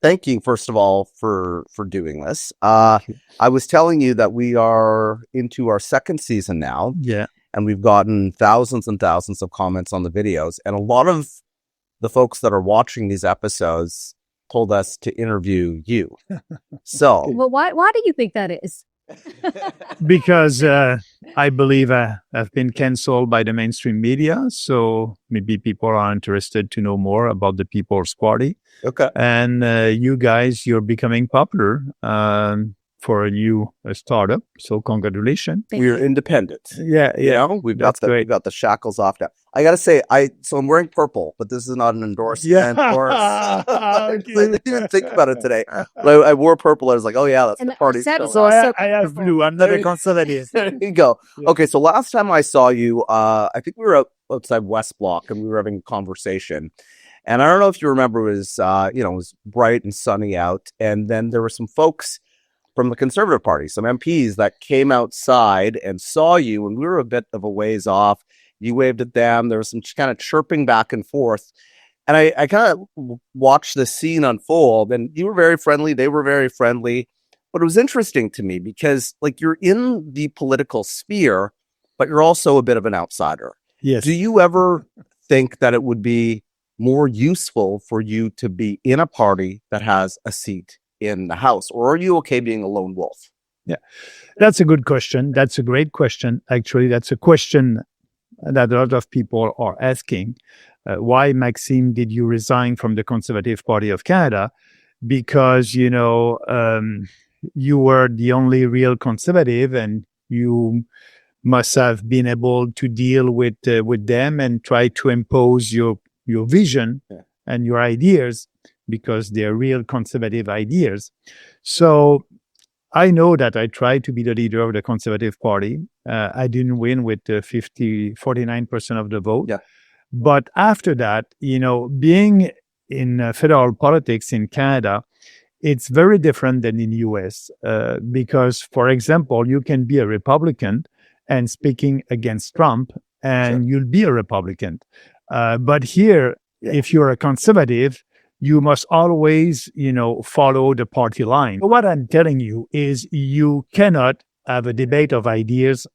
thank you, first of all, for doing this. Thank you. I was telling you that we are into our second season now, Yeah. and we've gotten thousands and thousands of comments on the videos. And a lot of the folks that are watching these episodes told us to interview you. So, Well, why do you think that is? Because I believe I've been canceled by the mainstream media. So maybe people are interested to know more about the People's Party. okay. And you guys, you're becoming popular for a new startup. So congratulations. We're independent. Yeah, You yeah. know, we've That's got great. the shackles off now. I gotta say, so I'm wearing purple, but this is not an endorsement. Or I didn't even think about it today. But I wore purple. I was like, oh yeah, that's And the the party. set is So also I have colorful. blue. I'm not a conservative. There you go. Yeah. Okay, so last time I saw you, I think we were outside West Block and we were having a conversation. And I don't know if you remember, it was it was bright and sunny out, and then there were some folks from the Conservative Party, some MPs that came outside and saw you, and we were a bit of a ways off. You waved at them. There was some kind of chirping back and forth. And I kind of watched the scene unfold, and you were very friendly. They were very friendly. But it was interesting to me because, like, you're in the political sphere, but you're also a bit of an outsider. Yes. Do you ever think that it would be more useful for you to be in a party that has a seat in the House, or are you okay being a lone wolf? Yeah, that's a good question. That's a great question. Actually, that's a question that a lot of people are asking. Why, Maxime, did you resign from the Conservative Party of Canada? Because, you were the only real conservative, and you must have been able to deal with them and try to impose your vision and your ideas, because they're real conservative ideas. So I know that I tried to be the leader of the Conservative Party. I didn't win with 49% of the vote. Yeah. But after that, being in federal politics in Canada, it's very different than in US because, for example, you can be a Republican and speaking against Trump, and you'll be a Republican. But here, if you're a conservative, you must always, follow the party line. What I'm telling you is you cannot have a debate of ideas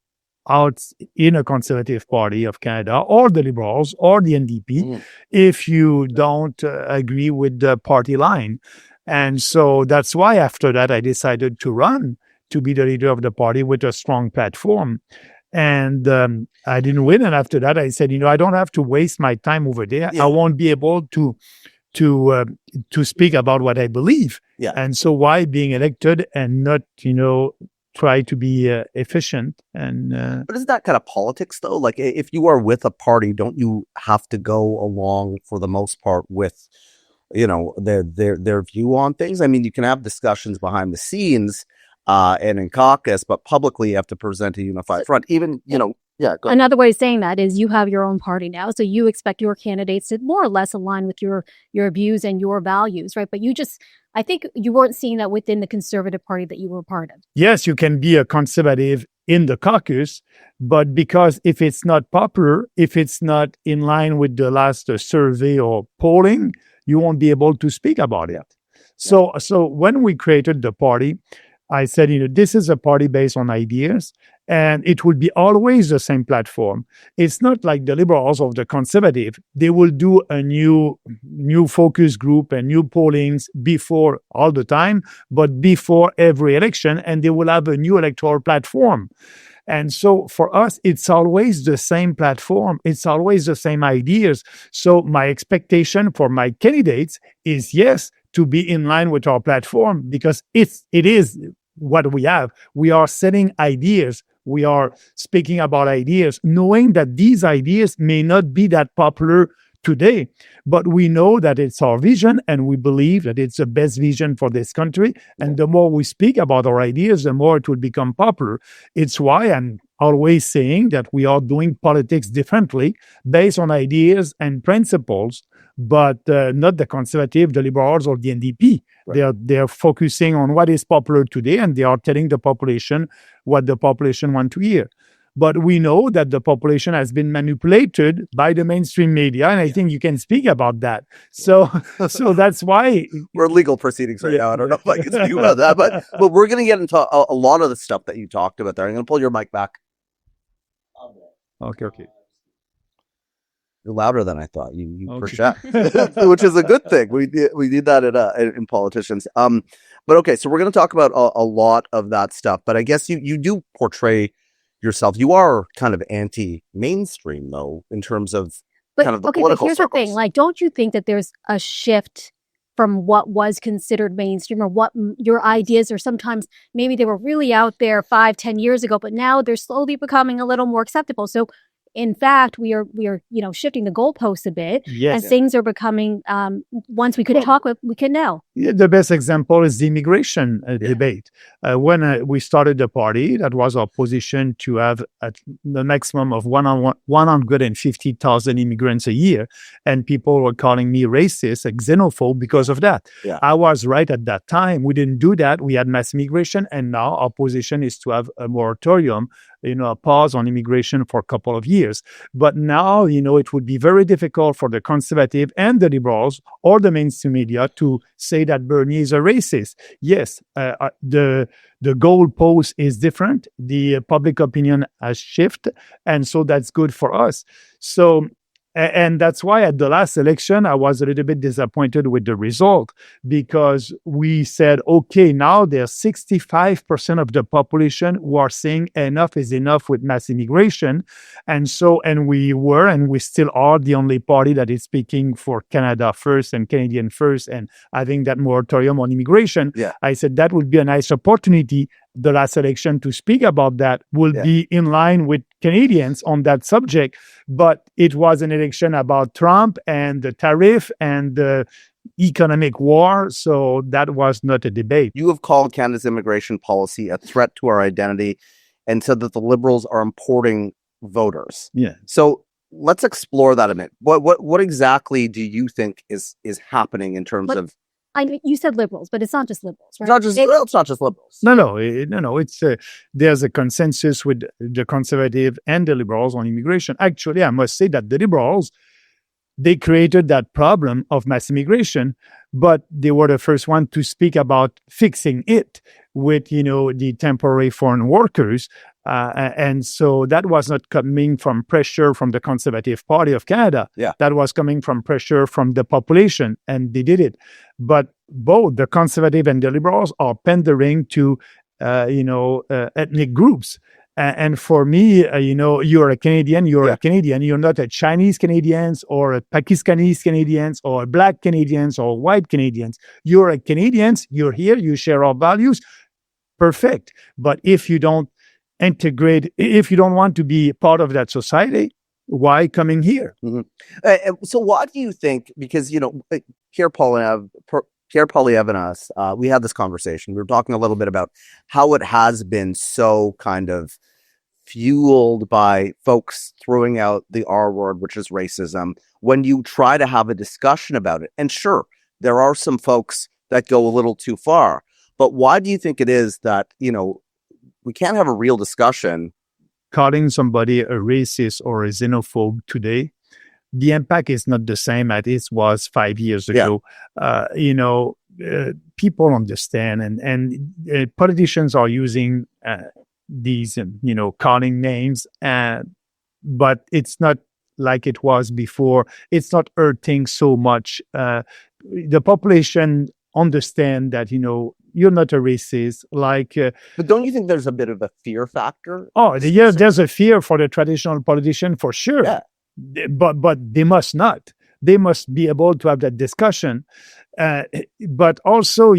out in a Conservative Party of Canada or the Liberals or the NDP if you don't agree with the party line. And so that's why after that, I decided to run to be the leader of the party with a strong platform. And I didn't win. And after that, I said, I don't have to waste my time over there. I won't be able to speak about what I believe. Yeah. And so why being elected and not, try to be efficient? And But isn't that kind of politics, though? Like, if you are with a party, don't you have to go along for the most part with, their view on things? I mean, you can have discussions behind the scenes and in caucus, but publicly you have to present a unified front. Even, go ahead. Another way of saying that is you have your own party now, so you expect your candidates to more or less align with your views and your values, right? But I think you weren't seeing that within the Conservative Party that you were a part of. Yes, you can be a conservative in the caucus, but because if it's not popular, if it's not in line with the last survey or polling, you won't be able to speak about it. So when we created the party, I said, this is a party based on ideas, and it will be always the same platform. It's not like the Liberals or the Conservative. They will do a new focus group and new pollings before all the time, but before every election, and they will have a new electoral platform. And so for us, it's always the same platform. It's always the same ideas. So my expectation for my candidates is, yes, to be in line with our platform, because it is what we have. We are setting ideas. We are speaking about ideas, knowing that these ideas may not be that popular today, but we know that it's our vision, and we believe that it's the best vision for this country. And the more we speak about our ideas, the more it will become popular. It's why I'm always saying that we are doing politics differently based on ideas and principles, but not the Conservative, the Liberals, or the NDP. Right. They're focusing on what is popular today, and they are telling the population what the population want to hear. but we know that the population has been manipulated by the mainstream media, and I think you can speak about that. So that's why we're in legal proceedings right now. I don't know if I can speak about that, but we're going to get into a lot of the stuff that you talked about there. I'm going to pull your mic back. Okay. You're louder than I thought. You Okay. project, which is a good thing. We need that in politicians. But okay, so we're going to talk about a lot of that stuff. But I guess you do portray yourself. You are kind of anti-mainstream, though, in terms of kind of the political but here's circles. the thing. Like, don't you think that there's a shift from what was considered mainstream or what your ideas are? Sometimes maybe they were really out there 5-10 years ago, but now they're slowly becoming a little more acceptable. So in fact, we are shifting the goalposts a bit, Yes. and things are becoming. Once we could talk, we can now. Yeah, the best example is the immigration debate. When we started the party, that was our position to have the maximum of 150,000 immigrants a year, and people were calling me racist and xenophobe because of that. Yeah. I was right at that time. We didn't do that. We had mass immigration, and now our position is to have a moratorium, a pause on immigration for a couple of years. But now, it would be very difficult for the conservative and the liberals or the mainstream media to say that Bernier is a racist. Yes, the goalpost is different. The public opinion has shifted, and so that's good for us. So, and that's why at the last election, I was a little bit disappointed with the result, because we said, okay, now there's 65% of the population who are saying enough is enough with mass immigration. And we still are the only party that is speaking for Canada first and Canadian first. And I think that moratorium on immigration, I said that would be a nice opportunity. The last election to speak about that will be in line with Canadians on that subject. But it was an election about Trump and the tariff and the economic war. So that was not a debate. You have called Canada's immigration policy a threat to our identity and said that the Liberals are importing voters. Yeah. So let's explore that a bit. What exactly do you think is happening in terms of... I mean, you said liberals, but it's not just liberals, right? It's not just liberals. No. It's there's a consensus with the conservative and the liberals on immigration. Actually, I must say that the liberals, they created that problem of mass immigration, but they were the first one to speak about fixing it with, the temporary foreign workers. And so that was not coming from pressure from the Conservative Party of Canada. Yeah. That was coming from pressure from the population, and they did it. But both the Conservative and the Liberals are pandering to, ethnic groups. And for me, you're a Canadian, a Canadian. You're not a Chinese Canadians or a Pakistanis Canadians or Black Canadians or white Canadians. You're a Canadians. You're here. You share our values. Perfect. But if you don't integrate, if you don't want to be part of that society, why coming here? Mm-hmm. So why do you think, because, Pierre Poilievre and us, we had this conversation. We were talking a little bit about how it has been so kind of fueled by folks throwing out the R word, which is racism, when you try to have a discussion about it. And sure, there are some folks that go a little too far. But why do you think it is that, we can't have a real discussion? Calling somebody a racist or a xenophobe today, the impact is not the same as it was 5 years ago. People understand, and politicians are using these, calling names, but it's not like it was before. It's not hurting so much. The population understand that, you're not a racist. But don't you think there's a bit of a fear factor? Oh, yes, there's a fear for the traditional politician for sure. Yeah. But they must not. They must be able to have that discussion. But also,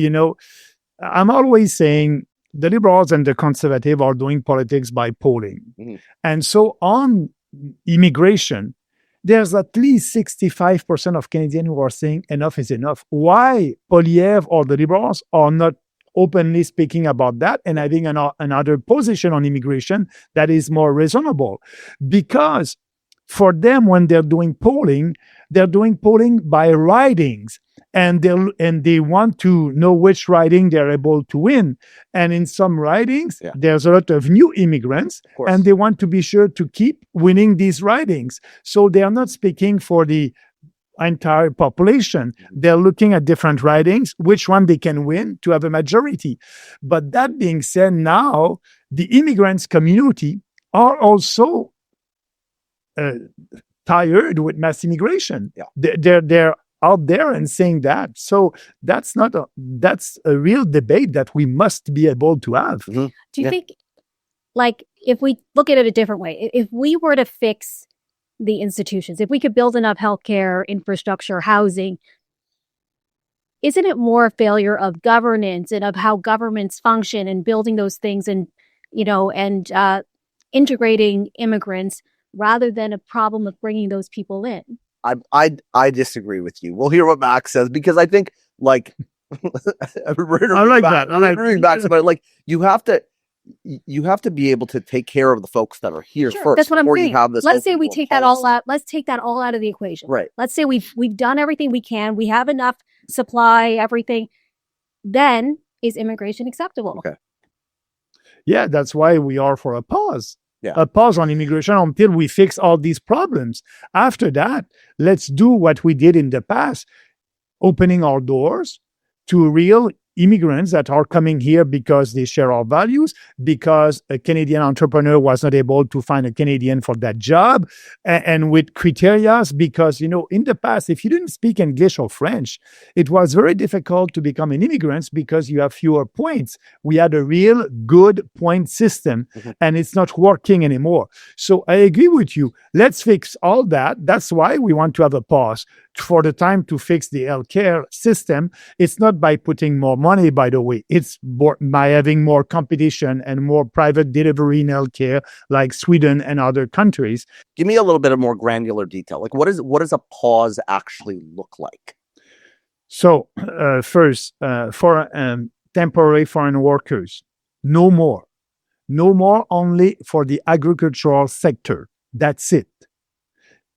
I'm always saying the Liberals and the Conservative are doing politics by polling. Mm-hmm. And so on immigration, there's at least 65% of Canadians who are saying enough is enough. Why Poilievre or the Liberals are not openly speaking about that and having another position on immigration that is more reasonable? Because for them, when they're doing polling by ridings. and they want to know which riding they're able to win. And in some ridings, there's a lot of new immigrants, and they want to be sure to keep winning these ridings. So they are not speaking for the entire population. They're looking at different ridings, which one they can win to have a majority. But that being said, now the immigrants community are also tired with mass immigration. They're out there and saying that. So that's a real debate that we must be able to have. Do you think, like, if we look at it a different way, if we were to fix the institutions, if we could build enough healthcare, infrastructure, housing, isn't it more a failure of governance and of how governments function and building those things and, integrating immigrants rather than a problem of bringing those people in? I disagree with you. We'll hear what Max says, because I think, like, I like that. I like Max, but like, you have to be able to take care of the folks that are here first. That's what I'm saying. Let's say we take that all out. Let's take that all out of the equation. Right. Let's say we've done everything we can. We have enough supply, everything. Then is immigration acceptable? Okay. Yeah, that's why we are for a pause. Yeah. A pause on immigration until we fix all these problems. After that, let's do what we did in the past, opening our doors to real immigrants that are coming here because they share our values, because a Canadian entrepreneur was not able to find a Canadian for that job, and with criteria, because, in the past, if you didn't speak English or French, it was very difficult to become an immigrant because you have fewer points. We had a real good point system, and it's not working anymore. So I agree with you. Let's fix all that. That's why we want to have a pause for the time to fix the healthcare system. It's not by putting more money, by the way. It's by having more competition and more private delivery in healthcare, like Sweden and other countries. Give me a little bit of more granular detail. Like, what does a pause actually look like? So, first, for temporary foreign workers, no more. No more, only for the agricultural sector. That's it.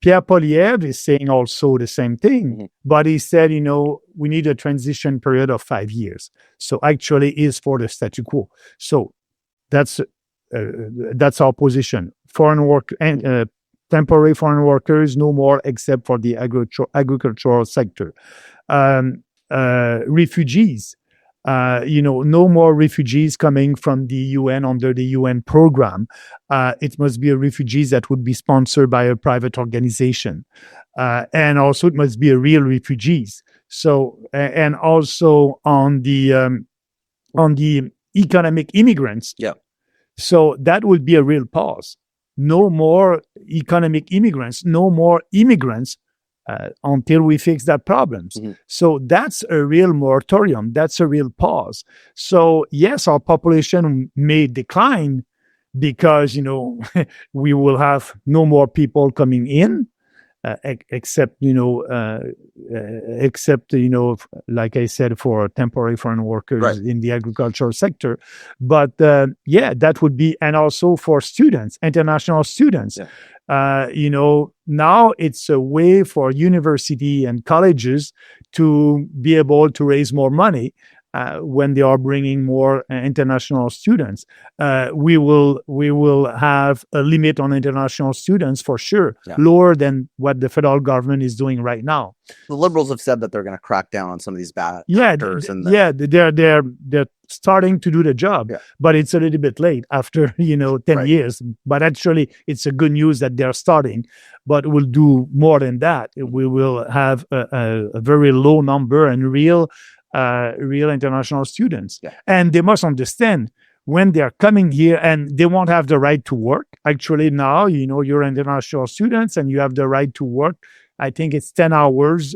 Pierre Poilievre is saying also the same thing, but he said, we need a transition period of 5 years. So actually is for the statu quo. So that's our position. Foreign work and temporary foreign workers, no more, except for the agricultural sector. Refugees. No more refugees coming from the UN under the UN program. It must be a refugees that would be sponsored by a private organization. And also it must be a real refugees. So, and also on the economic immigrants. Yeah. So that would be a real pause. No more economic immigrants, no more immigrants until we fix that problems. So that's a real moratorium. That's a real pause. So yes, our population may decline because, we will have no more people coming in, except, like I said, for temporary foreign workers in the agricultural sector. But that would be, and also for students, international students. Now it's a way for university and colleges to be able to raise more money when they are bringing more international students. We will have a limit on international students for sure, lower than what the federal government is doing right now. The Liberals have said that they're going to crack down on some of these bad actors. They're starting to do the job, but it's a little bit late after 10 years. But actually, it's a good news that they're starting. But we'll do more than that. We will have a very low number and real international students. And they must understand when they're coming here and they won't have the right to work. Actually, now, you're international students and you have the right to work. I think it's 10 hours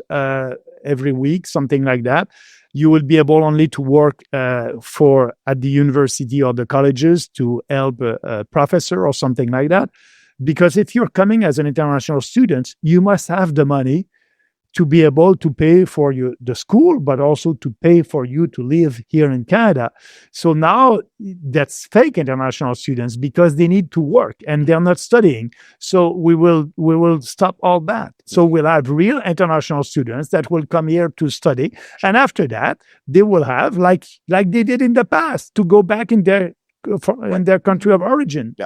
every week, something like that. You will be able only to work at the university or the colleges to help a professor or something like that. Because if you're coming as an international student, you must have the money to be able to pay for the school, but also to pay for you to live here in Canada. So now that's fake international students because they need to work and they're not studying. So we will stop all that. So we'll have real international students that will come here to study, and after that they will have like they did in the past to go back in their country of origin. Yeah.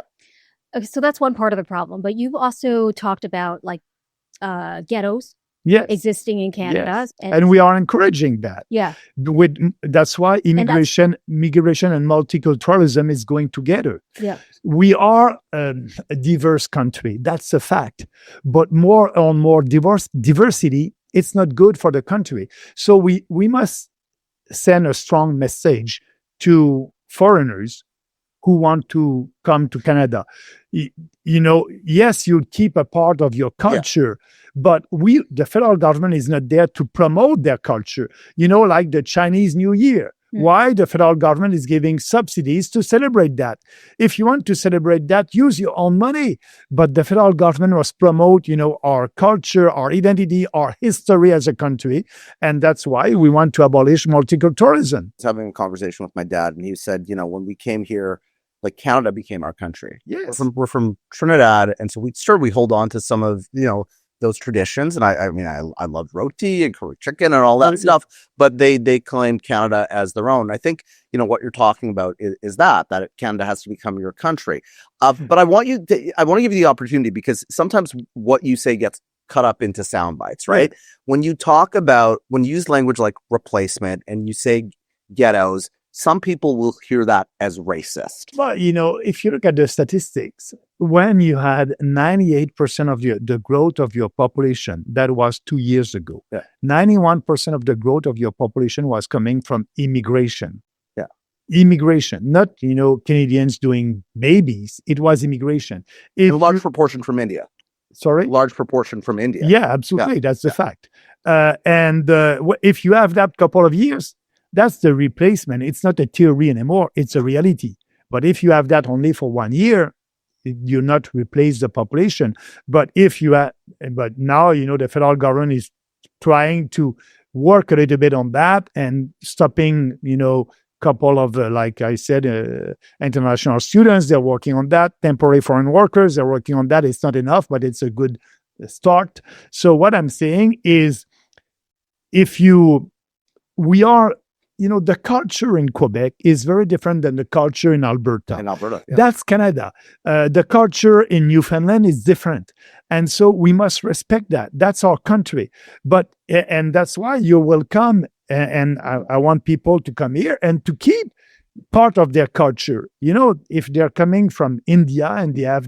Okay, so that's one part of the problem. But you've also talked about like ghettos existing in Canada. Yes. And we are encouraging that. Yeah. That's why migration and multiculturalism is going together. Yeah. We are a diverse country. That's a fact. But more and more diversity, it's not good for the country. So we must send a strong message to foreigners who want to come to Canada. Yes, you keep a part of your culture, but the federal government is not there to promote their culture. Like the Chinese New Year. Why the federal government is giving subsidies to celebrate that? If you want to celebrate that, use your own money. But the federal government must promote, our culture, our identity, our history as a country. And that's why we want to abolish multiculturalism. I was having a conversation with my dad, and he said, when we came here, like Canada became our country. Yes. We're from Trinidad. And so we hold on to some of, those traditions. And I loved roti and curry chicken and all that stuff, but they claimed Canada as their own. I think, what you're talking about is that Canada has to become your country. But I want to give you the opportunity, because sometimes what you say gets cut up into sound bites, right? When you use language like replacement and you say ghettos, some people will hear that as racist. But, if you look at the statistics, when you had 98% of the growth of your population, that was 2 years ago. 91% of the growth of your population was coming from immigration. Immigration, not, Canadians doing babies. It was immigration. A large proportion from India. Sorry? Large proportion from India. Yeah, absolutely. That's the fact. And if you have that couple of years, that's the replacement. It's not a theory anymore. It's a reality. But if you have that only for 1 year, you not replace the population. But now, the federal government is trying to work a little bit on that and stopping, couple of, like I said, international students. They're working on that. Temporary foreign workers, they're working on that. It's not enough, but it's a good start. So what I'm saying is, we are, the culture in Quebec is very different than the culture in Alberta. That's Canada. The culture in Newfoundland is different. And so we must respect that. That's our country. And that's why you're welcome. And I want people to come here and to keep part of their culture. If they're coming from India and they have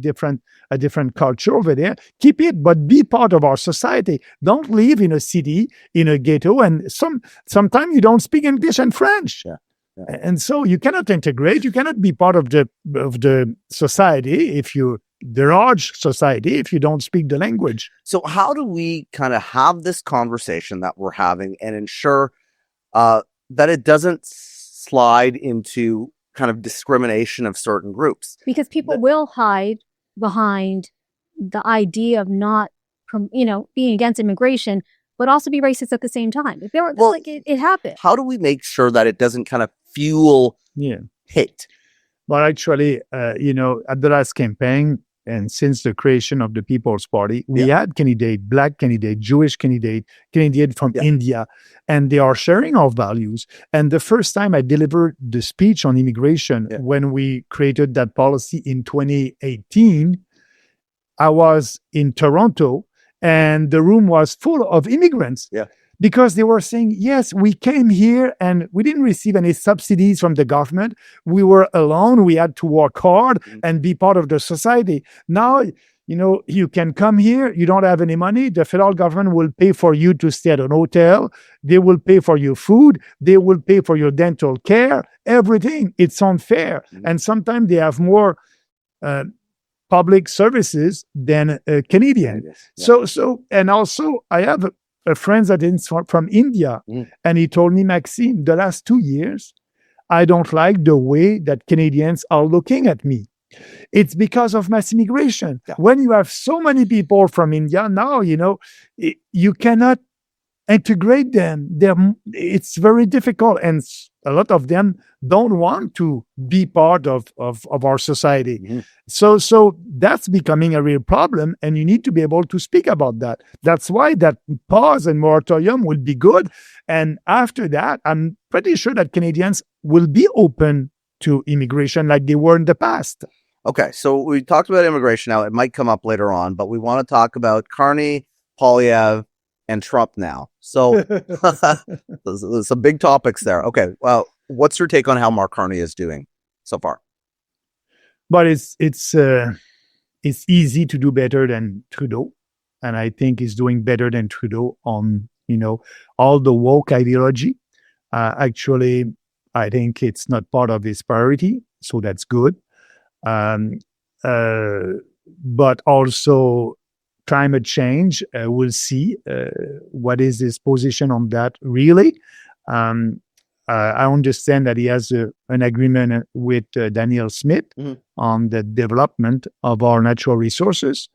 a different culture over there, keep it, but be part of our society. Don't live in a city, in a ghetto, and sometimes you don't speak English and French. And so you cannot integrate. You cannot be part of the society the large society if you don't speak the language. So how do we kind of have this conversation that we're having and ensure that it doesn't slide into kind of discrimination of certain groups? Because people will hide behind the idea of not, being against immigration, but also be racist at the same time. If they were, it happened. How do we make sure that it doesn't kind of fuel hate? Well, actually, at the last campaign, and since the creation of the People's Party, we had candidate, Black candidate, Jewish candidate from India, and they are sharing our values. And the first time I delivered the speech on immigration, when we created that policy in 2018, I was in Toronto, and the room was full of immigrants. Because they were saying, yes, we came here and we didn't receive any subsidies from the government. We were alone. We had to work hard and be part of the society. Now, you can come here. You don't have any money. The federal government will pay for you to stay at an hotel. They will pay for your food. They will pay for your dental care, everything. It's unfair. And sometimes they have more public services than Canadian. So, and also I have a friend that is from India, and he told me, Maxime, the last 2 years, I don't like the way that Canadians are looking at me. It's because of mass immigration. When you have so many people from India, now, you cannot integrate them. It's very difficult, and a lot of them don't want to be part of our society. Mhm. So that's becoming a real problem, and you need to be able to speak about that. That's why that pause and moratorium will be good. And after that, I'm pretty sure that Canadians will be open to immigration like they were in the past. Okay, so we talked about immigration now. It might come up later on, but we want to talk about Carney, Poilievre, and Trump now. So there's some big topics there. Okay, well, what's your take on how Mark Carney is doing so far? But it's easy to do better than Trudeau, and I think he's doing better than Trudeau on all the woke ideology. Actually, I think it's not part of his priority, so that's good. But also climate change, we'll see what is his position on that really. I understand that he has an agreement with Daniel Smith on the development of our natural resources.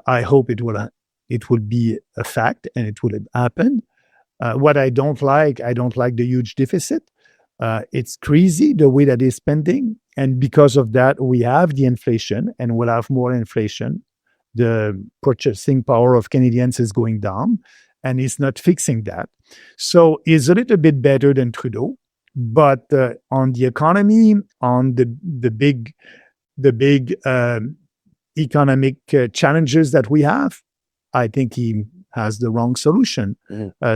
I hope it will be a fact and it will happen. What I don't like the huge deficit. It's crazy the way that he's spending. And because of that, we have the inflation and we'll have more inflation. The purchasing power of Canadians is going down and he's not fixing that. So he's a little bit better than Trudeau. But on the economy, on the big economic challenges that we have, I think he has the wrong solution.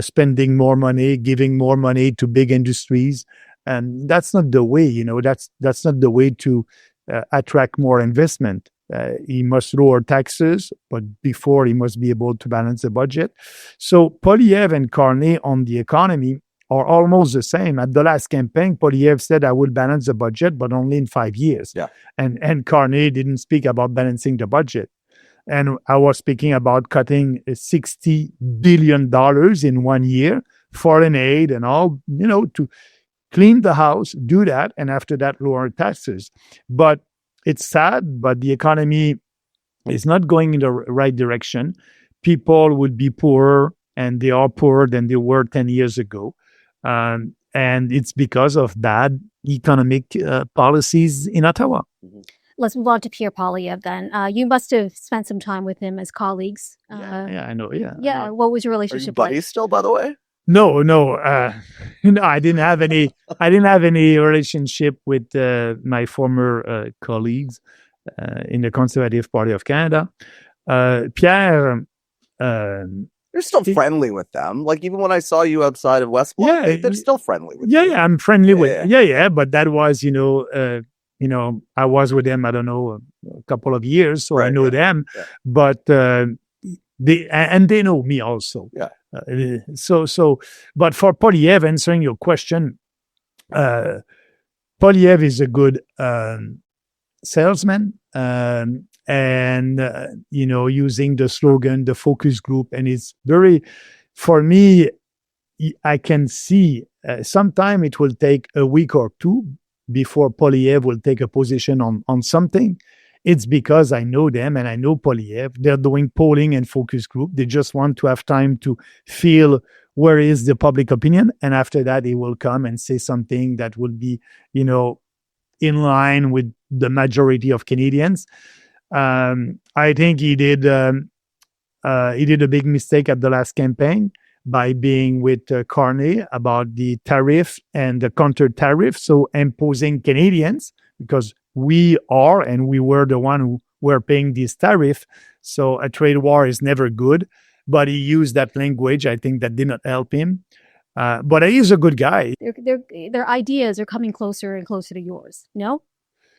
Spending more money, giving more money to big industries. And that's not the way, that's not the way to attract more investment. He must lower taxes, but before he must be able to balance the budget. So Poilievre and Carney on the economy are almost the same. At the last campaign, Poilievre said, I will balance the budget, but only in 5 years. Yeah. And Carney didn't speak about balancing the budget. And I was speaking about cutting $60 billion in 1 year, foreign aid and all, to clean the house, do that, and after that, lower taxes. But it's sad, but the economy is not going in the right direction. People would be poorer, and they are poorer than they were 10 years ago. And it's because of bad economic policies in Ottawa. Let's move on to Pierre Poilievre then. You must have spent some time with him as colleagues. Yeah, I know. Yeah. Yeah. What was your Are you relationship buddies like? still, by the way? No. I didn't have any. I didn't have any relationship with my former colleagues in the Conservative Party of Canada. Pierre. You're still friendly with them. Like, even when I saw you outside of West Block, they're still friendly with you. Yeah, I'm friendly with. Yeah. But that was, I was with them. I don't know, a couple of years, so I know them. Yeah. But they know me also. Yeah. But for Poilievre, answering your question, Poilievre is a good salesman, and using the slogan, the focus group, and it's very, for me, I can see sometime it will take a week or two before Poilievre will take a position on something. It's because I know them and I know Poilievre. They're doing polling and focus group. They just want to have time to feel where is the public opinion. And after that, he will come and say something that will be, in line with the majority of Canadians. I think he did a big mistake at the last campaign by being with Carney about the tariff and the counter tariff. So imposing Canadians, because we are and we were the one who were paying this tariff. So a trade war is never good. But he used that language. I think that did not help him. But he is a good guy. Their ideas are coming closer and closer to yours, no?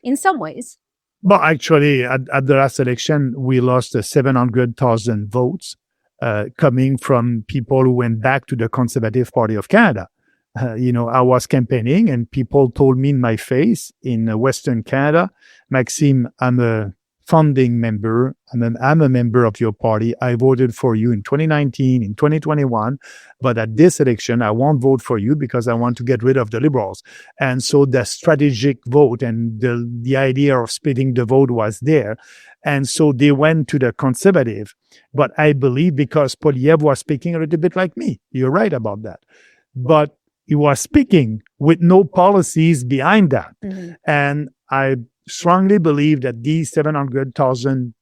In some ways. But actually, at the last election, we lost 700,000 votes coming from people who went back to the Conservative Party of Canada. I was campaigning and people told me in my face in Western Canada, Maxime, I'm a founding member. I'm a member of your party. I voted for you in 2019, in 2021. But at this election, I won't vote for you because I want to get rid of the Liberals. And so the strategic vote and the idea of splitting the vote was there. And so they went to the Conservative. But I believe because Poilievre was speaking a little bit like me. You're right about that. But he was speaking with no policies behind that. Mm-hmm. And I strongly believe that these 700,000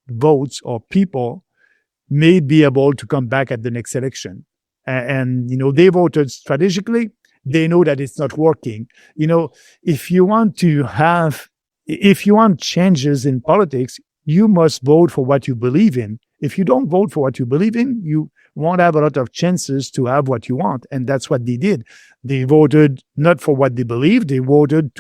votes or people may be able to come back at the next election. And they voted strategically. They know that it's not working. If you want changes in politics, you must vote for what you believe in. If you don't vote for what you believe in, you won't have a lot of chances to have what you want. And that's what they did. They voted not for what they believed. They voted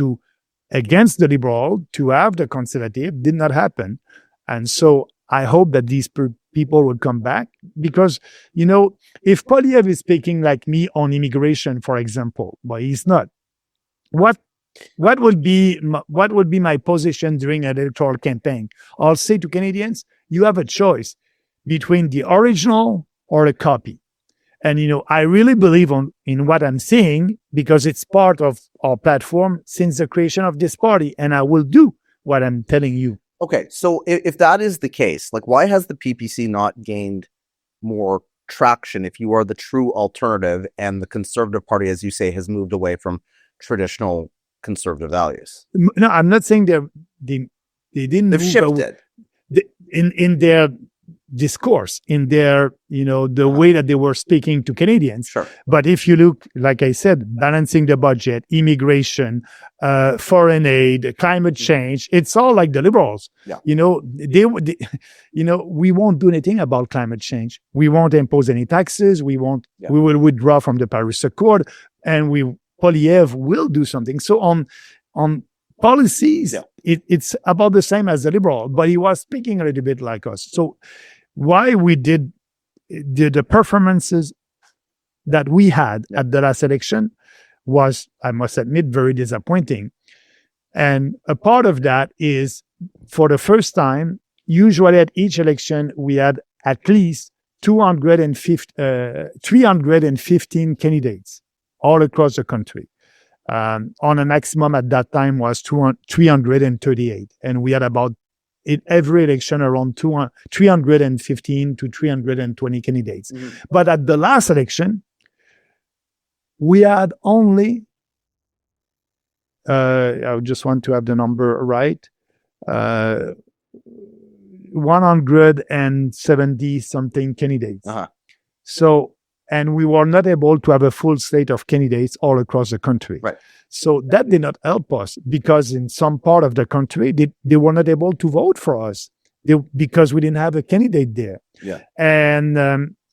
against the Liberal to have the Conservative. Did not happen. And so I hope that these people would come back because, if Poilievre is speaking like me on immigration, for example, but he's not, what would be my position during an electoral campaign? I'll say to Canadians, you have a choice between the original or a copy. And, I really believe in what I'm saying because it's part of our platform since the creation of this party. And I will do what I'm telling you. Okay. So if that is the case, why has the PPC not gained more traction if you are the true alternative and the Conservative Party, as you say, has moved away from traditional conservative values? No, I'm not saying they didn't. They've shifted in their discourse, in their the way that they were speaking to Canadians. Sure. But if you look, like I said, balancing the budget, immigration, foreign aid, climate change, it's all like the Liberals. Yeah. We won't do anything about climate change. We won't impose any taxes. We won't. Yeah. We will withdraw from the Paris Accord, and Poilievre will do something. So on policies, yeah. It's about the same as the Liberal, but he was speaking a little bit like us. So why we did the performances that we had at the last election was, I must admit, very disappointing. And a part of that is, for the first time, usually at each election, we had at least 315 candidates all across the country. On a maximum at that time was 338. And we had about, in every election, around 315 to 320 candidates. Mm-hmm. But at the last election, we had only, I just want to have the number right, 170 something candidates. Uh-huh. So, and we were not able to have a full slate of candidates all across the country. Right. So that did not help us because in some part of the country, they were not able to vote for us because we didn't have a candidate there. Yeah. And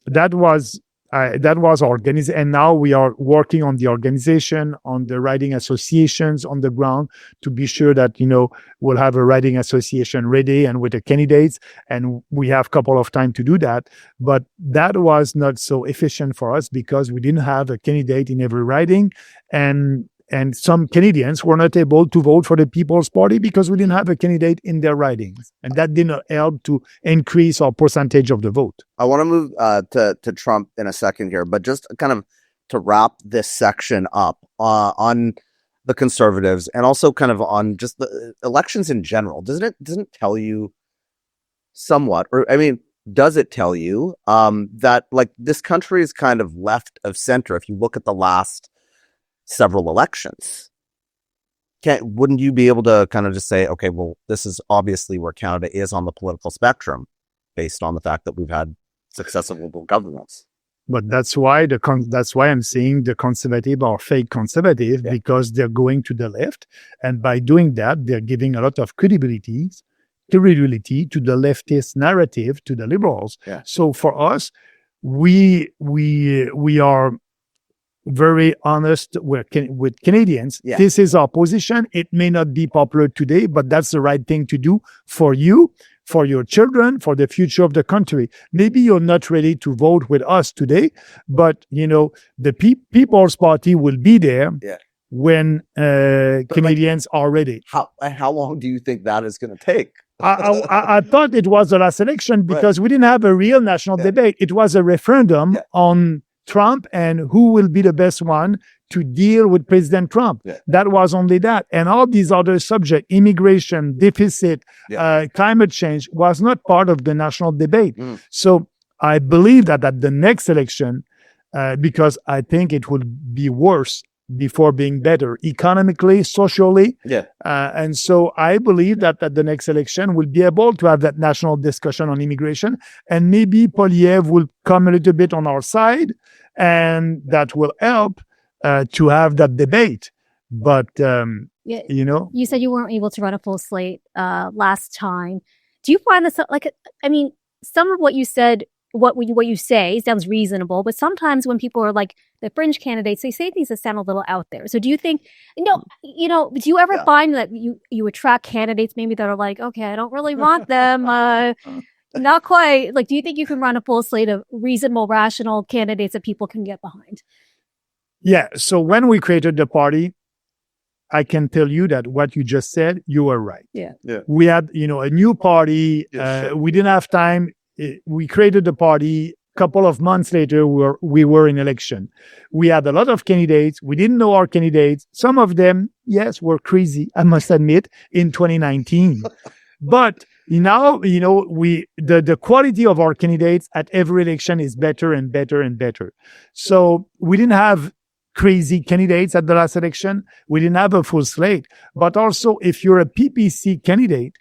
that was organized. And now we are working on the organization, on the riding associations on the ground to be sure that, we'll have a riding association ready and with the candidates. And we have a couple of time to do that. But that was not so efficient for us because we didn't have a candidate in every riding. And some Canadians were not able to vote for the People's Party because we didn't have a candidate in their ridings. And that didn't help to increase our percentage of the vote. I want to move to Trump in a second here, but just kind of to wrap this section up on the Conservatives and also kind of on just the elections in general. Doesn't it tell you somewhat, or does it tell you that this country is kind of left of center if you look at the last several elections? Wouldn't you be able to kind of just say, okay, well, this is obviously where Canada is on the political spectrum based on the fact that we've had successive Liberal governments? But that's why I'm saying the Conservative are fake conservative, yeah. Because they're going to the left. And by doing that, they're giving a lot of credibility to the leftist narrative, to the Liberals. Yeah. So for us, we are very honest with Canadians. Yeah. This is our position. It may not be popular today, but that's the right thing to do for you, for your children, for the future of the country. Maybe you're not ready to vote with us today, but the People's Party will be there. Yeah. When Canadians are ready. How long do you think that is going to take? I thought it was the last election because we didn't have a real national debate. It was a referendum on Trump and who will be the best one to deal with President Trump. That was only that. And all these other subjects, immigration, deficit, climate change, was not part of the national debate. So I believe that at the next election, because I think it will be worse before being better economically, socially. And so I believe that at the next election, we'll be able to have that national discussion on immigration. And maybe Poilievre will come a little bit on our side, and that will help to have that debate. But, you know. You said you weren't able to run a full slate last time. Do you find this, like, I mean, some of what you said, what you say sounds reasonable, but sometimes when people are like the fringe candidates, they say things that sound a little out there. So do you think, do you ever find that you attract candidates maybe that are like, okay, I don't really want them, not quite. Like, do you think you can run a full slate of reasonable, rational candidates that people can get behind? Yeah. So when we created the party, I can tell you that what you just said, you were right. Yeah. We had, a new party. We didn't have time. We created the party. A couple of months later, we were in election. We had a lot of candidates. We didn't know our candidates. Some of them, yes, were crazy, I must admit, in 2019. But now, the quality of our candidates at every election is better and better and better. So we didn't have crazy candidates at the last election. We didn't have a full slate. But also, if you're a PPC candidate,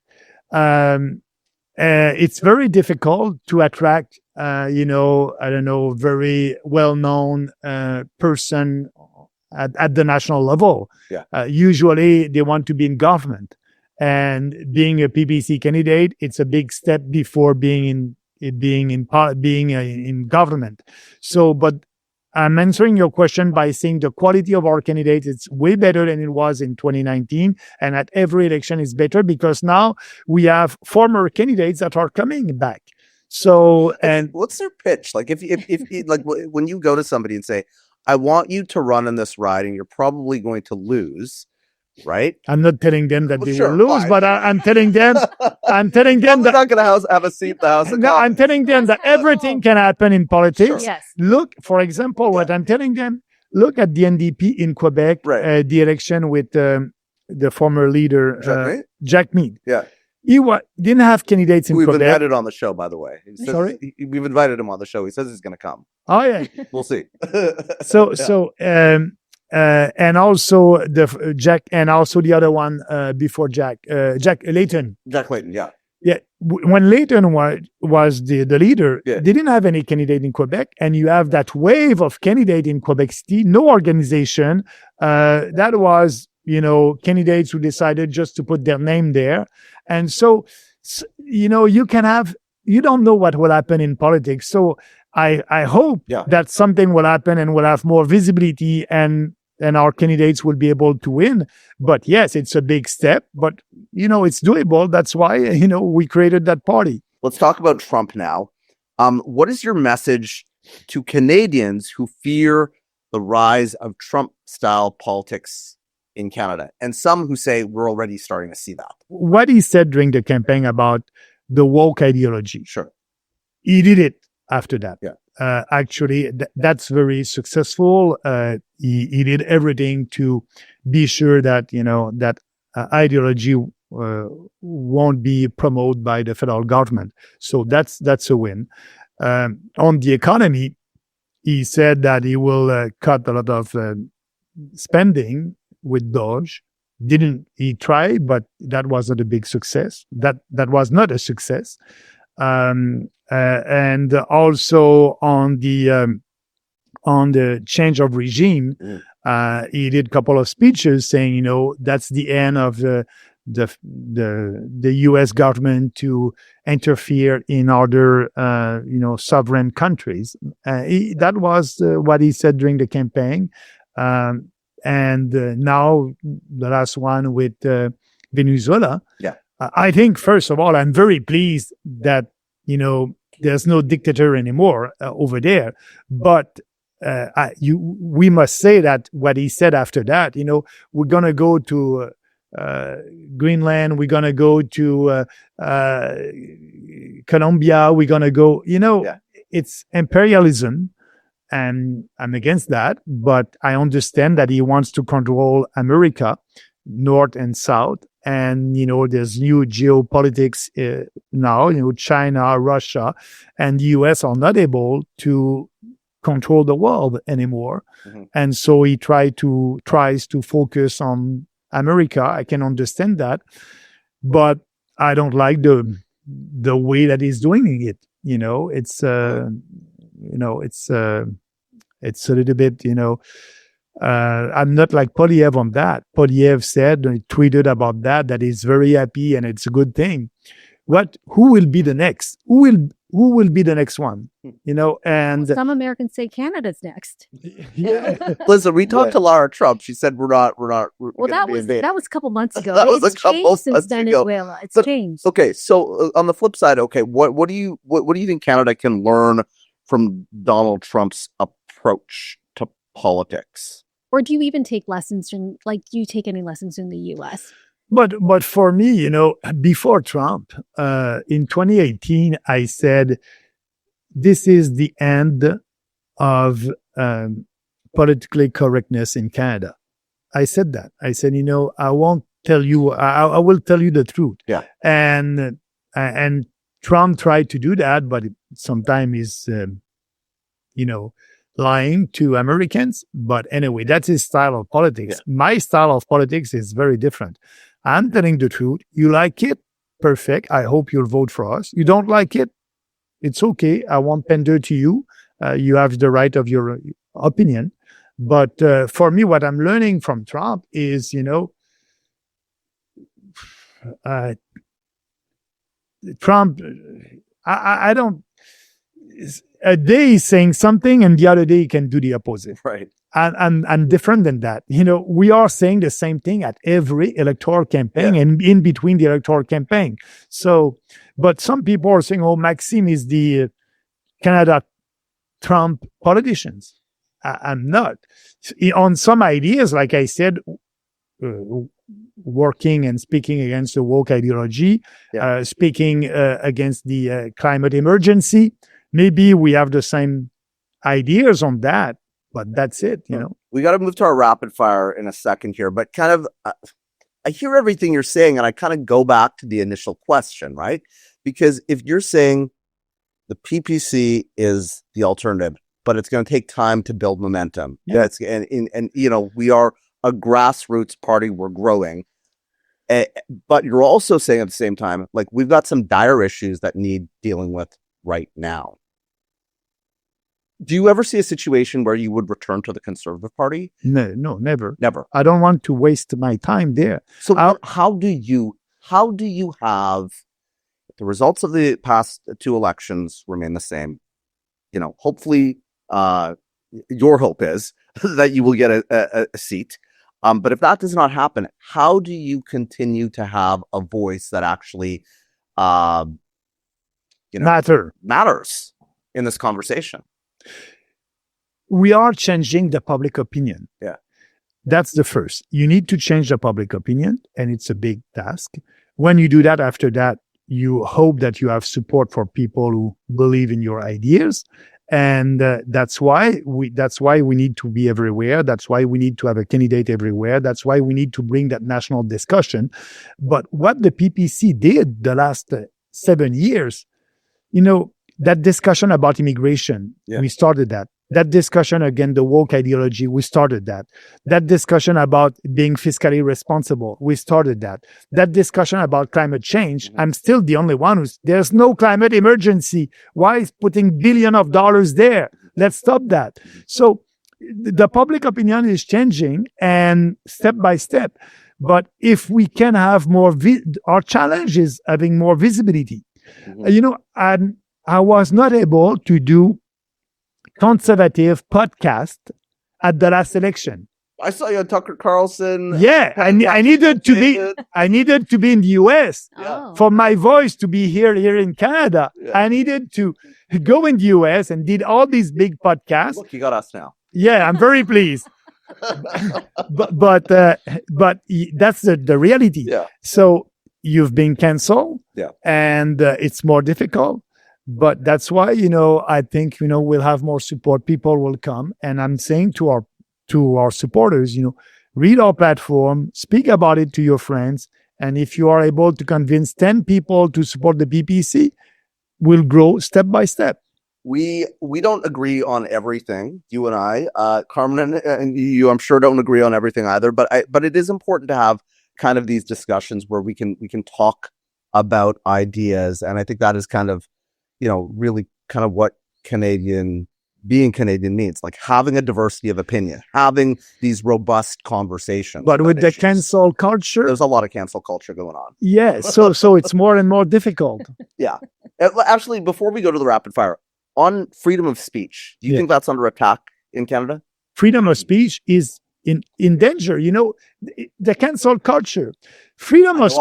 it's very difficult to attract, very well-known person at the national level. Usually, they want to be in government. And being a PPC candidate, it's a big step before being in government. So, but I'm answering your question by saying the quality of our candidates, it's way better than it was in 2019. And at every election is better because now we have former candidates that are coming back. So, and what's their pitch? Like if like when you go to somebody and say, I want you to run in this ride and you're probably going to lose, right? I'm not telling them that they Sure, will lose, fine. but I'm telling them that they're not going to have a seat in the House of no, I'm Commons. telling them that everything can happen in politics. Sure. Yes. Look, for example, what I'm telling them, look at the NDP in Quebec, the election with the former leader, Jack Mead. Yeah. He didn't have candidates in We've Quebec. invited on the show, by the way. He says, Sorry? We've invited him on the show. He says he's going to come. Oh, yeah. We'll see. And also Jack, and also the other one before Jack Layton. Jack Layton, yeah. Yeah, when Layton was the leader, they didn't have any candidate in Quebec, and you have that wave of candidate in Quebec City, no organization. That was, candidates who decided just to put their name there. And so, you don't know what will happen in politics. So I hope that something will happen and we'll have more visibility and our candidates will be able to win. But yes, it's a big step, but it's doable. That's why, we created that party. Let's talk about Trump now. What is your message to Canadians who fear the rise of Trump-style politics in Canada, and some who say we're already starting to see that? What he said during the campaign about the woke ideology. Sure. He did it after that. Yeah. Actually, that's very successful. He did everything to be sure that, that ideology won't be promoted by the federal government. So that's a win. On the economy, he said that he will cut a lot of spending with Doge. He tried, but that wasn't a big success. That was not a success. And also on the change of regime, he did a couple of speeches saying, that's the end of the U.S. government to interfere in other, sovereign countries. That was what he said during the campaign. And now the last one with Venezuela. Yeah. I think, first of all, I'm very pleased that, there's no dictator anymore over there. But we must say that what he said after that, we're going to go to Greenland. We're going to go to Colombia. We're going to go, it's imperialism. And I'm against that, but I understand that he wants to control America, North and South. And, there's new geopolitics now, China, Russia, and the US are not able to control the world anymore. Mm-hmm. And so he tries to focus on America. I can understand that, but I don't like the way that he's doing it. It's a little bit, I'm not like Polyev on that. Polyev said, tweeted about that he's very happy and it's a good thing. Who will be the next? Who will be the next one? And some Americans say Canada's next. Yeah. Listen, we talked to Lara Trump. She said we're not. Well, that was a couple months ago. It's changed since Venezuela. It's changed. Okay, so on the flip side, what do you think Canada can learn from Donald Trump's approach to politics? Or do you even take lessons do you take any lessons in the U.S.? But for me, before Trump, in 2018, I said, this is the end of politically correctness in Canada. I said that. I said, I won't tell you, I will tell you the truth. Yeah. And Trump tried to do that, but sometimes he's, lying to Americans. But anyway, that's his style of politics. Yeah. My style of politics is very different. I'm telling the truth. You like it? Perfect. I hope you'll vote for us. You don't like it? It's okay. I won't pander to you. You have the right of your opinion. But for me, what I'm learning from Trump is, Trump, I don't, a day he's saying something and the other day he can do the opposite. Right. And different than that. We are saying the same thing at every electoral campaign and in between the electoral campaign. So, but some people are saying, Maxime is the Canada Trump politicians. I'm not. On some ideas, like I said, working and speaking against the woke ideology, speaking against the climate emergency, maybe we have the same ideas on that. But that's it, We got to move to our rapid fire in a second here, but kind of, I hear everything you're saying, and I kind of go back to the initial question, right? Because if you're saying the PPC is the alternative, but it's going to take time to build momentum, that's and we are a grassroots party, we're growing, but you're also saying at the same time, like we've got some dire issues that need dealing with right now. Do you ever see a situation where you would return to the Conservative Party? No, never. Never. I don't want to waste my time there. So how do you have, if the results of the past two elections remain the same, hopefully your hope is that you will get a seat. But if that does not happen, how do you continue to have a voice that actually matters in this conversation? We are changing the public opinion. Yeah. That's the first. You need to change the public opinion, and it's a big task. When you do that, after that, you hope that you have support for people who believe in your ideas. And that's why we need to be everywhere. That's why we need to have a candidate everywhere. That's why we need to bring that national discussion. But what the PPC did the last 7 years, that discussion about immigration, we started that. That discussion against the woke ideology, we started that. That discussion about being fiscally responsible, we started that. That discussion about climate change, I'm still the only one there's no climate emergency. Why is putting billions of dollars there? Let's stop that. So the public opinion is changing and step by step. But if we can have more, our challenge is having more visibility. I was not able to do conservative podcast at the last election. I saw you on Tucker Carlson. Yeah, I needed to be in the US for my voice to be here in Canada. Yeah. I needed to go in the US and did all these big podcasts. Look, you got us now. Yeah, I'm very pleased. but that's the reality. Yeah. So you've been canceled. Yeah. And it's more difficult. But that's why, I think, we'll have more support. People will come. And I'm saying to our supporters, read our platform, speak about it to your friends. And if you are able to convince 10 people to support the PPC, we'll grow step by step. We don't agree on everything, you and I. Carmen and you, I'm sure, don't agree on everything either. But it is important to have kind of these discussions where we can talk about ideas, and I think that is kind of, really kind of what being Canadian means, like having a diversity of opinion, having these robust conversations. But with the issues. cancel culture, There's a lot of cancel culture going on. Yeah, so it's more and more difficult. Yeah. Actually, before we go to the rapid fire, on freedom of speech, do you think that's under attack in Canada? Freedom of speech is in danger. The cancel culture. Freedom of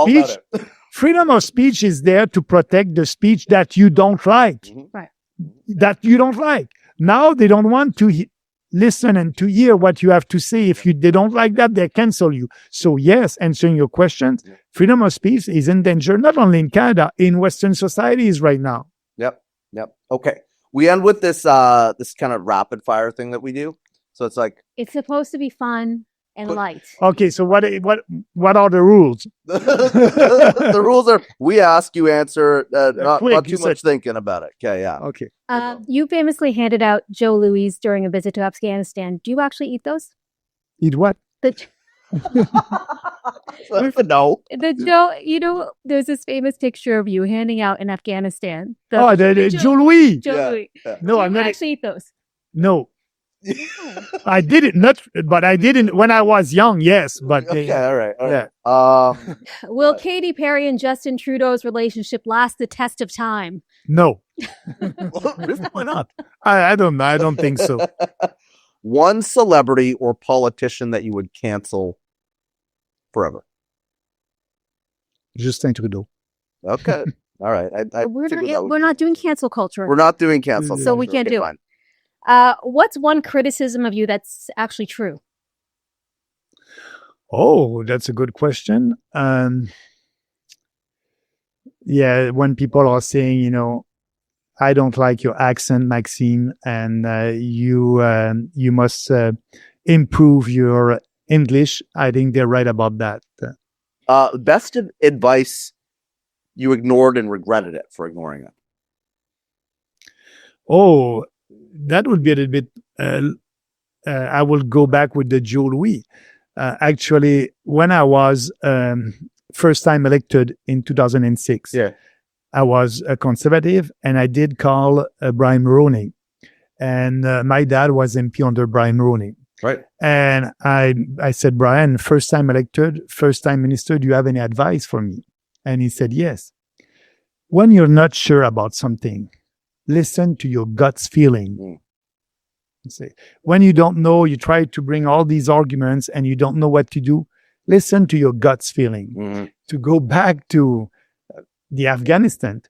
speech is there to protect the speech that you don't like. Mm-hmm. Right. That you don't like. Now they don't want to listen and to hear what you have to say. If they don't like that, they cancel you. So yes, answering your questions, freedom of speech is in danger, not only in Canada, in Western societies right now. Yep. Okay. We end with this this kind of rapid fire thing that we do. So it's like, It's supposed to be fun and light. Okay, so what are the rules? the rules are: we ask, you answer, not too much thinking about it. Okay, yeah. Okay. You famously handed out Joe Louis during a visit to Afghanistan. Do you actually eat those? Eat what? No. The Joe, there's this famous picture of you handing out in Afghanistan. The Joe Louis. Joe Louis. No, I'm not actually eat those. No. I didn't, but I didn't when I was young. Yes, but okay, all right. Yeah. Will Katy Perry and Justin Trudeau's relationship last the test of time? No. Why not? I don't know. I don't think so. One celebrity or politician that you would cancel forever. Justin Trudeau. Okay. All right. We're not doing cancel culture. We're not doing cancel. So we can't do it. What's one criticism of you that's actually true? Oh, that's a good question. Yeah, when people are saying, I don't like your accent, Maxime, and you must improve your English. I think they're right about that. Best advice you ignored and regretted it for ignoring it. Oh, that would be a little bit. I will go back with the Joe Louis. Actually, when I was first time elected in 2006, I was a conservative, and I did call Brian Mulroney, and my dad was MP under Brian Mulroney. Right. And I said, Brian, first time elected, first time minister, do you have any advice for me? And he said, yes. When you're not sure about something, listen to your gut's feeling. When you don't know, you try to bring all these arguments and you don't know what to do, listen to your gut's feeling. To go back to the Afghanistan,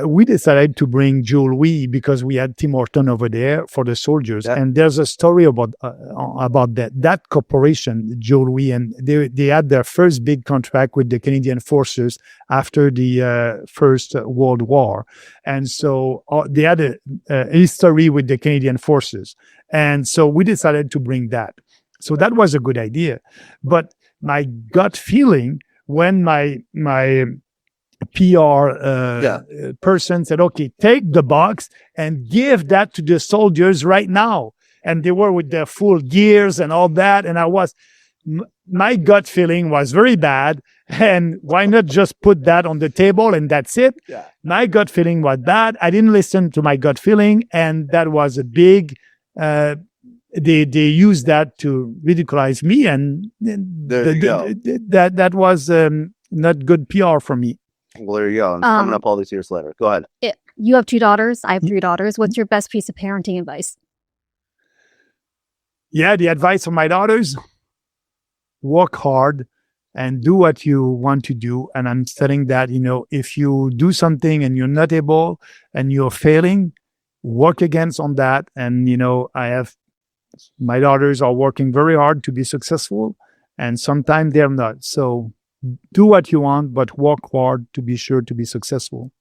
we decided to bring Joe Louis because we had Tim Horton over there for the soldiers. And there's a story about that corporation, Joe Louis, and they had their first big contract with the Canadian forces after the First World War. And so they had a history with the Canadian forces. And so we decided to bring that. So that was a good idea. But my gut feeling when my PR person said, okay, take the box and give that to the soldiers right now. And they were with their full gears and all that. And my gut feeling was very bad. And why not just put that on the table and that's it? Yeah. My gut feeling was bad. I didn't listen to my gut feeling. And that was a big, they used that to ridiculize me. And that was not good PR for me. Well, there you go. I'm coming up all these years later. Go ahead. You have 2 daughters. I have 3 daughters. What's your best piece of parenting advice? Yeah, the advice for my daughters, work hard and do what you want to do. And I'm saying that, if you do something and you're not able and you're failing, work against on that. And, I have My daughters are working very hard to be successful, and sometimes they're not. So do what you want, but work hard to be sure to be successful.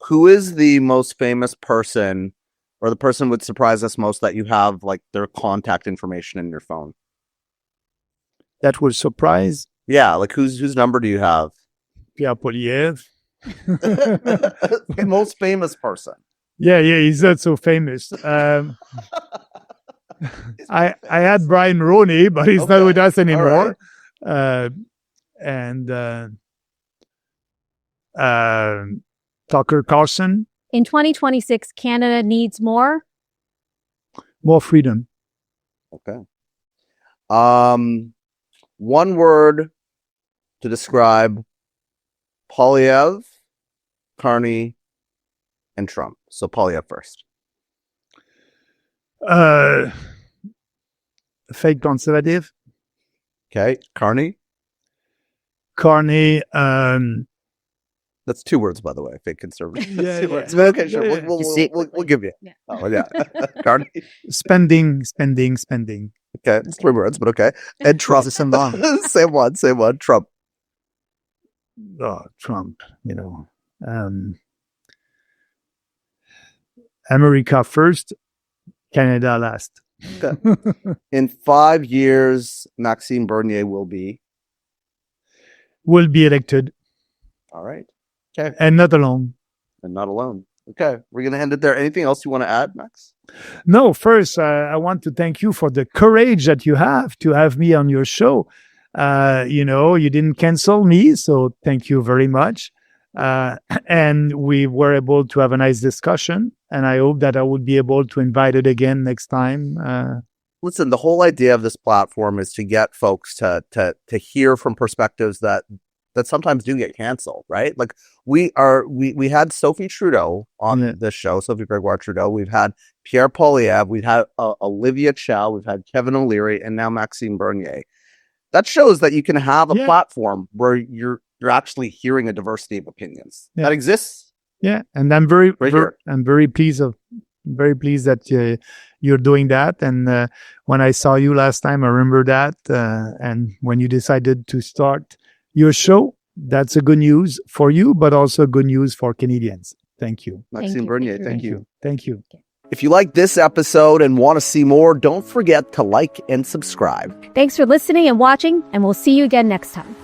Who is the most famous person, or the person would surprise us most that you have like their contact information in your phone? That will surprise Yeah, like whose number do you have? Pierre Poliev. The most famous person. Yeah, he's not so famous. I had Brian Roney, but he's not with us anymore. Right. And Tucker Carlson. In 2026, Canada needs more freedom. Okay. One word to describe Polyev, Carney, and Trump. So Polyev first. Fake conservative. Okay. Carney. Carney. That's 2 words, by the way. Fake conservative. Yeah, Two yeah. words. Okay, sure. Yeah, yeah. We'll give you. Yeah. Oh, yeah. Carney. Spending. Okay, it's 3 words, but okay. And Trump. same one. Trump. Oh, Trump. America first, Canada last. Okay. In 5 years, Maxime Bernier will be elected. all right. Okay. And not alone. And not alone. Okay. We're going to end it there. Anything else you want to add, Max? No, first, I want to thank you for the courage that you have to have me on your show. You didn't cancel me, so thank you very much. And we were able to have a nice discussion, and I hope that I will be able to invite it again next time. Listen, the whole idea of this platform is to get folks to hear from perspectives that sometimes do get canceled, right? Like we had Sophie Trudeau on this show, Sophie Gregoire Trudeau. We've had Pierre Poilievre, we've had Olivia Chow, we've had Kevin O'Leary, and now Maxime Bernier. That shows that you can have a platform where you're actually hearing a diversity of opinions that exists. Yeah, and I'm very pleased that you're doing that. And when I saw you last time, I remember that. And when you decided to start your show, that's a good news for you, but also good news for Canadians. Thank you. Maxime Bernier, thank you. Thank you. If you like this episode and want to see more, don't forget to like and subscribe. Thanks for listening and watching, and we'll see you again next time.